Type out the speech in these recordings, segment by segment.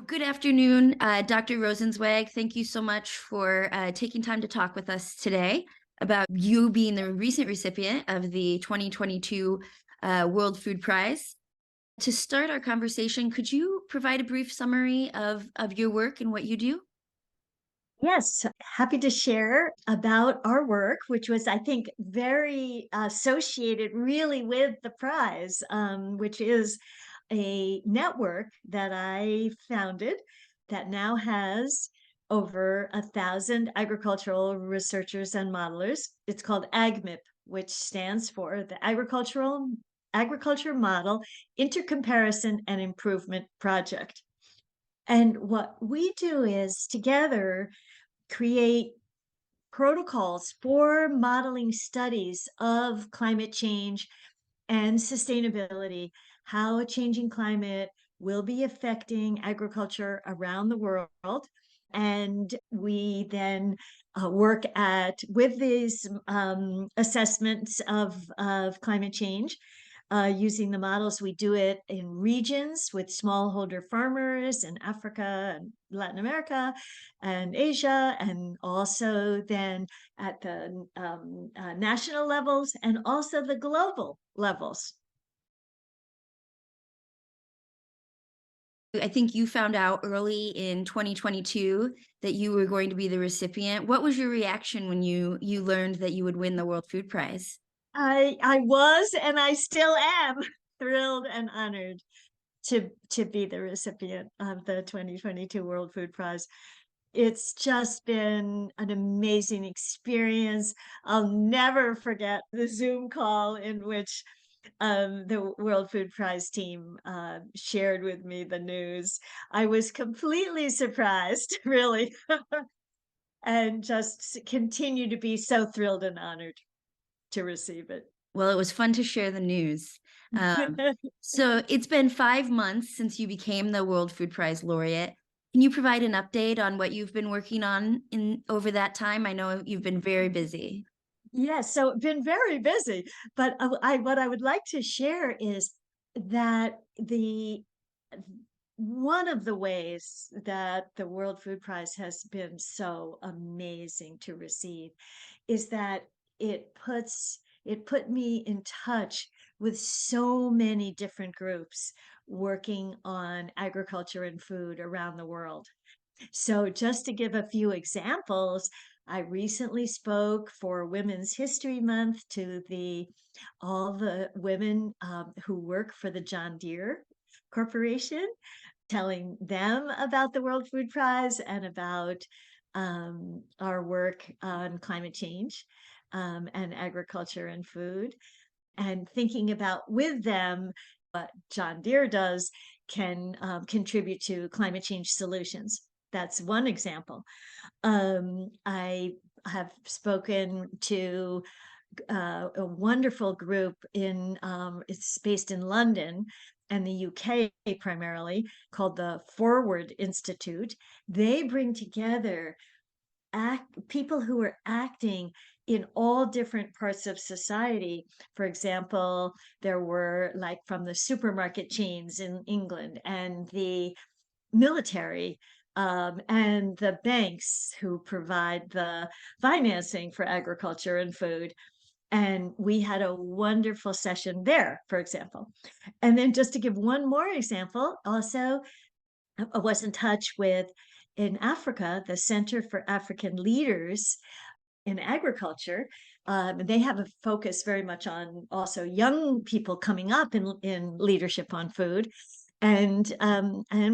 Good afternoon, Dr. Rosenzweig. Thank you so much for taking time to talk with us today about you being the recent recipient of the 2022 World Food Prize. To start our conversation, could you provide a brief summary of your work and what you do? Yes, happy to share about our work, which was, I think, very associated really with the prize, which is a network that I founded that now has over 1,000 agricultural researchers and modelers. It's called AgMIP, which stands for the Agriculture Model Intercomparison and Improvement Project. And what we do is together create protocols for modeling studies of climate change and sustainability, how a changing climate will be affecting agriculture around the world. And we then work with these assessments of climate change using the models. We do it in regions with smallholder farmers in Africa and Latin America and Asia, and also then at the national levels and also the global levels. I think you found out early in 2022 that you were going to be the recipient. What was your reaction when you learned that you would win the World Food Prize? I was and I still am thrilled and honored to be the recipient of the 2022 World Food Prize. It's just been an amazing experience. I'll never forget the Zoom call in which the World Food Prize team shared with me the news. I was completely surprised, really, and just continue to be so thrilled and honored to receive it. Well, it was fun to share the news. So it's been 5 months since you became the World Food Prize laureate. Can you provide an update on what you've been working on in over that time? I know you've been very busy. Yes, so been very busy, but what I would like to share is that the one of the ways that the World Food Prize has been so amazing to receive is that it put me in touch with so many different groups working on agriculture and food around the world. So, just to give a few examples, I recently spoke for Women's History Month to the all the women who work for the John Deere Corporation, telling them about the World Food Prize and about our work on climate change and agriculture and food, and thinking about with them what John Deere does can contribute to climate change solutions. That's one example. I have spoken to a wonderful group it's based in London and the UK primarily, called the Forward Institute. They bring together people who are acting in all different parts of society. For example, there were like from the supermarket chains in England and the military and the banks who provide the financing for agriculture and food. And we had a wonderful session there, for example. And then just to give one more example, also, I was in touch with in Africa, the Center for African Leaders in Agriculture. They have a focus very much on also young people coming up in leadership on food, and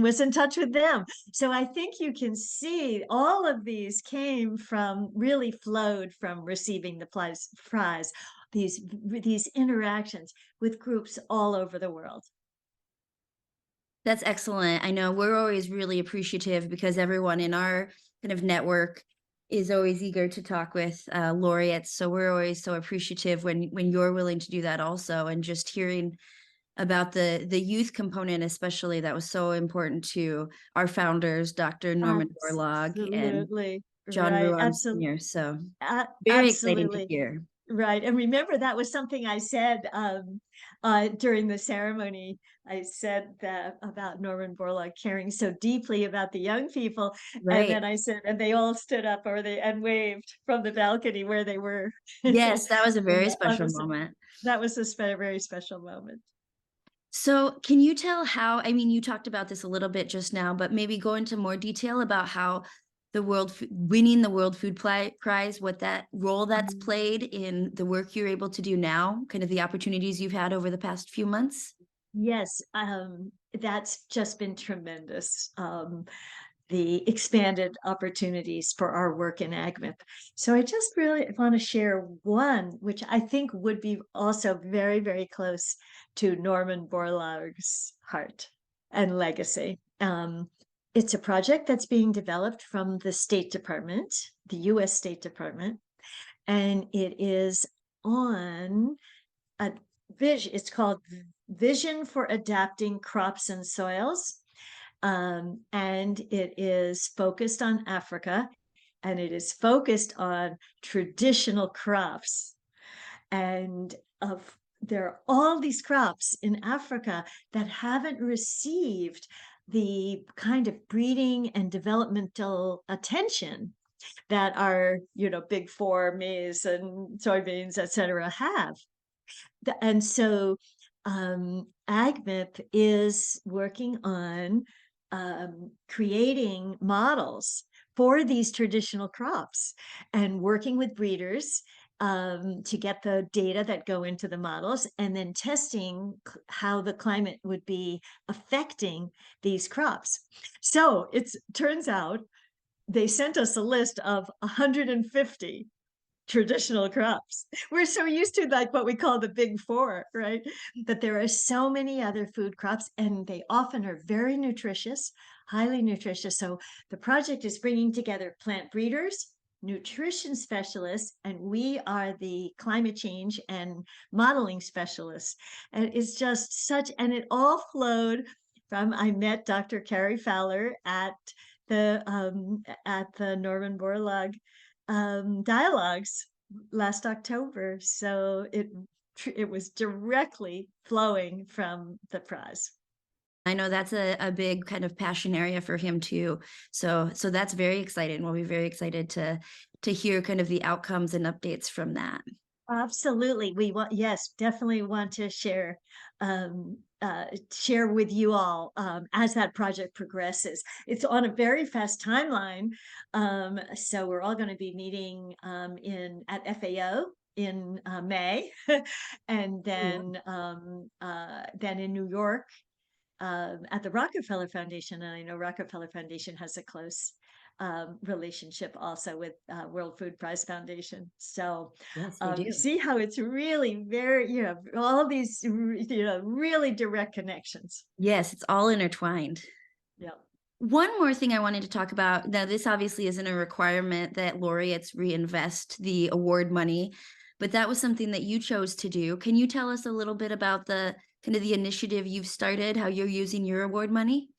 was in touch with them. So I think you can see all of these really flowed from receiving the prize, these interactions with groups all over the world. That's excellent. I know we're always really appreciative because everyone in our kind of network is always eager to talk with laureates. So we're always so appreciative when you're willing to do that also. And just hearing about the youth component, especially, that was so important to our founders, Dr. Norman Borlaug and Absolutely. John Right. Ruan Absolutely. Sr. So very exciting to Absolutely. hear. Right, and remember that was something I said, during the ceremony. I said that about Norman Borlaug caring so deeply about the young people, and Right. then I said, "And they all stood up or they and waved from the balcony where they were." Yes, that was a And very that special was a moment. that was a very special moment. So, can you tell how, I mean, you talked about this a little bit just now, but maybe go into more detail about how winning the World Food Prize, what that role that's played in the work you're able to do now, kind of the opportunities you've had over the past few months? Yes, that's just been tremendous. The expanded opportunities for our work in AgMIP. So I just really want to share one, which I think would be also very, very close to Norman Borlaug's heart and legacy. It's a project that's being developed from the State Department, the US State Department, and it is on a vision. It's called Vision for Adapting Crops and Soils. And it is focused on Africa, and it is focused on traditional crops. And of there are all these crops in Africa that haven't received the kind of breeding and developmental attention that our, big four, maize and soybeans, et cetera, have. And so AgMIP is working on creating models for these traditional crops and working with breeders to get the data that go into the models and then testing how the climate would be affecting these crops. So it turns out they sent us a list of 150 traditional crops. We're so used to like what we call the big four, right? But there are so many other food crops, and they often are very nutritious, highly nutritious. So the project is bringing together plant breeders, nutrition specialists, and we are the climate change and modeling specialists. And it's just and it all flowed from, I met Dr. Carrie Fowler at the Norman Borlaug dialogues last October. So it was directly flowing from the prize. I know that's a big kind of passion area for him too. So that's very exciting. We'll be very excited to hear kind of the outcomes and updates from that. Absolutely. We want, yes, definitely want to share with you all as that project progresses. It's on a very fast timeline. So we're all going to be meeting at FAO in May, and then in New York at the Rockefeller Foundation. And I know Rockefeller Foundation has a close relationship also with World Food Prize Foundation. So Yes, we do. see how it's really very, all these, really direct connections. Yes, it's all intertwined. Yeah. One more thing I wanted to talk about. Now, this obviously isn't a requirement that laureates reinvest the award money, but that was something that you chose to do. Can you tell us a little bit about the kind of the initiative you've started, how you're using your award money?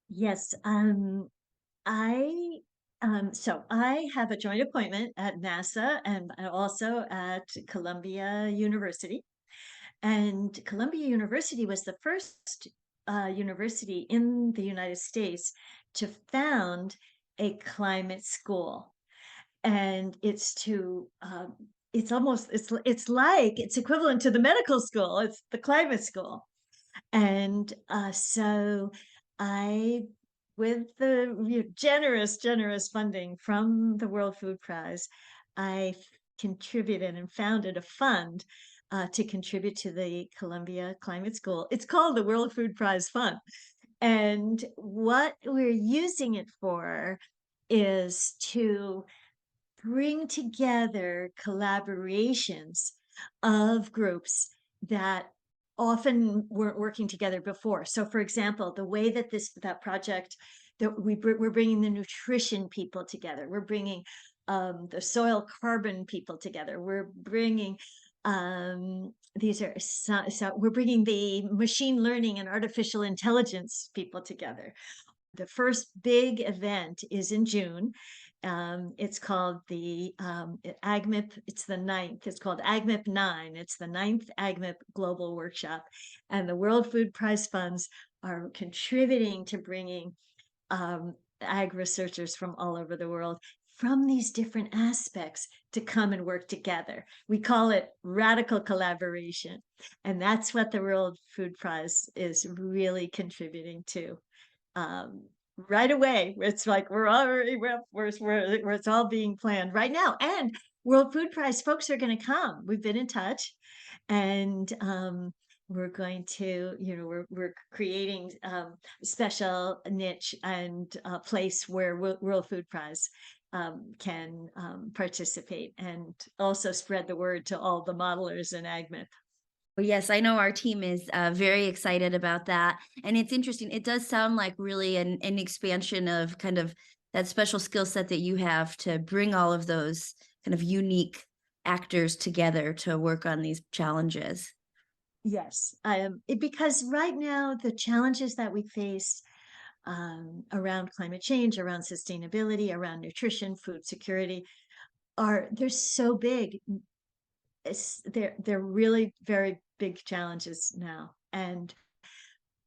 Yes. I so I have a joint appointment at NASA and also at Columbia University. And Columbia University was the first university in the United States to found a climate school. And it's equivalent to the medical school. It's the climate school. And so I, with the generous funding from the World Food Prize, I contributed and founded a fund to contribute to the Columbia Climate School. It's called the World Food Prize Fund. And what we're using it for is to bring together collaborations of groups that often weren't working together before. So for example, the way that that project that we're bringing the nutrition people together, we're bringing the soil carbon people together, we're bringing we're bringing the machine learning and artificial intelligence people together. The first big event is in June, It's called the AgMIP. It's the ninth. It's called AgMIP 9. It's the ninth AgMIP Global Workshop. And the World Food Prize funds are contributing to bringing ag researchers from all over the world from these different aspects to come and work together. We call it radical collaboration. And that's what the World Food Prize is really contributing to. Right away, it's like we're already it's all being planned right now. And World Food Prize folks are going to come. We've been in touch, and we're going to, we're creating special niche and place where World Food Prize can participate, and also spread the word to all the modelers in AgMIP. Well, yes, I know our team is very excited about that. And it's interesting. It does sound like really an expansion of kind of that special skill set that you have to bring all of those kind of unique actors together to work on these challenges. Yes, because right now the challenges that we face around climate change, around sustainability, around nutrition, food security they're so big. They're really very big challenges now, and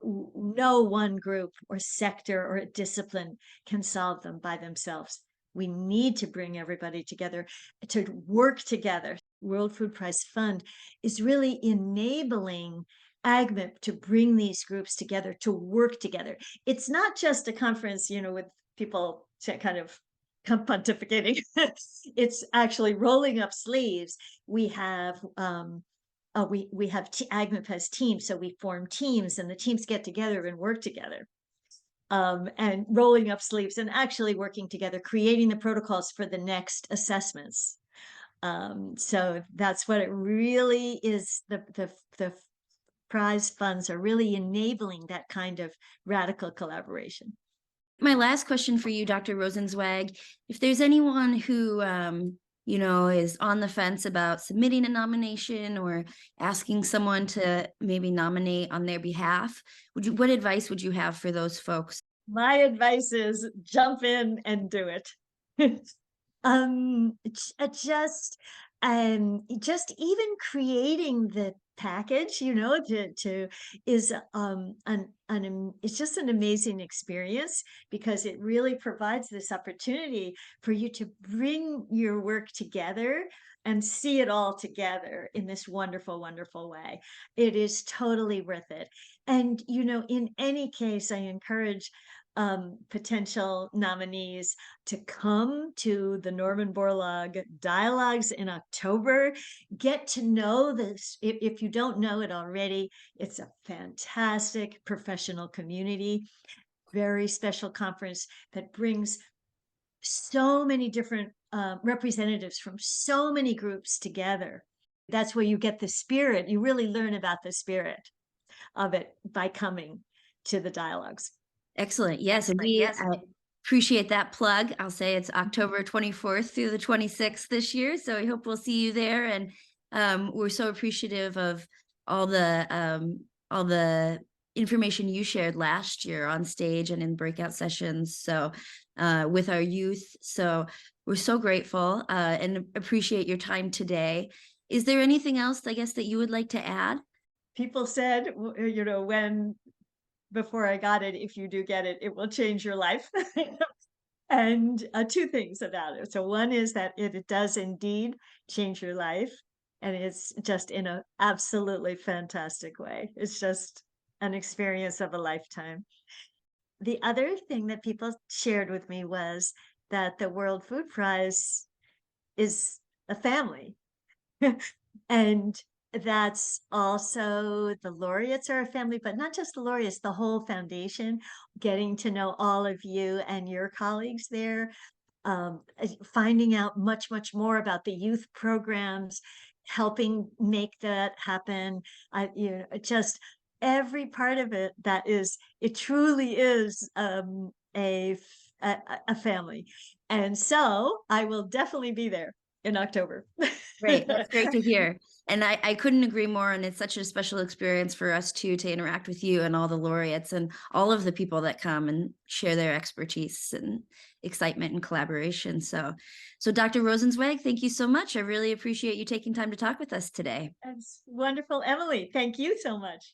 no one group or sector or discipline can solve them by themselves. We need to bring everybody together to work together. World Food Prize Fund is really enabling AgMIP to bring these groups together to work together. It's not just a conference, with people kind of pontificating. It's actually rolling up sleeves. We have AgMIP has teams, so we form teams, and the teams get together and work together. And rolling up sleeves and actually working together, creating the protocols for the next assessments. So that's what it really is. The prize funds are really enabling that kind of radical collaboration. My last question for you, Dr. Rosenzweig, if there's anyone who is on the fence about submitting a nomination or asking someone to maybe nominate on their behalf, what advice would you have for those folks? My advice is jump in and do it. Just even creating the package, to is it's just an amazing experience, because it really provides this opportunity for you to bring your work together and see it all together in this wonderful, wonderful way. It is totally worth it. And in any case, I encourage potential nominees to come to the Norman Borlaug Dialogues in October. Get to know this. If you don't know it already, it's a fantastic professional community, very special conference that brings so many different representatives from so many groups together. That's where you get the spirit. You really learn about the spirit of it by coming to the dialogues. Excellent. Yes, and I appreciate that plug. I'll say it's October 24th through the 26th this year. So I hope we'll see you there. And we're so appreciative of all the information you shared last year on stage and in breakout sessions. So with our youth. So we're so grateful and appreciate your time today. Is there anything else, I guess, that you would like to add? People said, before I got it, if you do get it, it will change your life. And two things about it. So one is that it does indeed change your life, and it's just in an absolutely fantastic way. It's just an experience of a lifetime. The other thing that people shared with me was that the World Food Prize is a family. And that's also, the laureates are a family, but not just the laureates, the whole foundation, getting to know all of you and your colleagues there, finding out much, much more about the youth programs, helping make that happen. Just every part of it, it truly is a family. And so I will definitely be there in October. Great. That's great to hear. And I couldn't agree more. And it's such a special experience for us too to interact with you and all the laureates and all of the people that come and share their expertise and excitement and collaboration. So Dr. Rosenzweig, thank you so much. I really appreciate you taking time to talk with us today. That's wonderful, Emily. Thank you so much.